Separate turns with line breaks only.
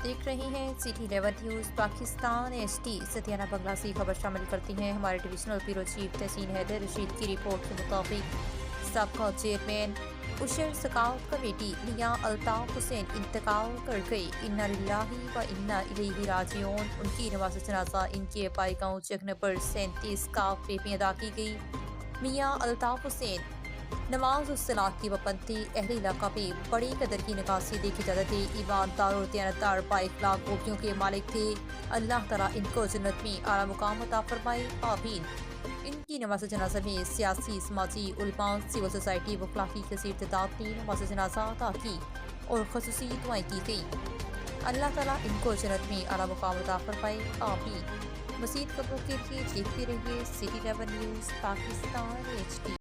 دیکھ رہے ہیں سٹی 11 نیوز پاکستان HD۔ ستیانہ بنگلہ سے خبر شامل کرتی ہیں۔ ہمارے ڈویژنل بیورو چیف تحسین حیدر رشید کی رپورٹ کے مطابق سابقہ چیئرمین عشر سکاؤٹ کمیٹی میاں الطاف حسین انتقال کر گئے۔ انا للہ و انا الیہ راجعون۔ ان کی نماز جنازہ ان کے پائے گاؤں جگہ نمبر 37 کاف میں ادا کی گئی۔ میاں الطاف حسین نماز الصلاۃ کی پابندی، اہل علاقہ میں بڑی قدر کی نکاسی دیکھے جاتے تھے، ایماندار اور دیانتدار با اخلاق خوبیوں کے مالک تھے۔ اللہ تعالیٰ ان کو جنت میں اعلیٰ مقام عطا فرمائے، آمین۔ ان کی نماز جنازہ میں سیاسی، سماجی، علماء، سول سوسائٹی و اخلاقی کثیر تعداد نے نماز جنازہ ادا کی اور خصوصی دعائیں کی گئیں۔ اللہ تعالیٰ ان کو جنت میں اعلیٰ مقام عطا فرمائے، آمین۔ مزید خبروں کے لیے دیکھتے رہیے سٹی 11 نیوز پاکستان HD۔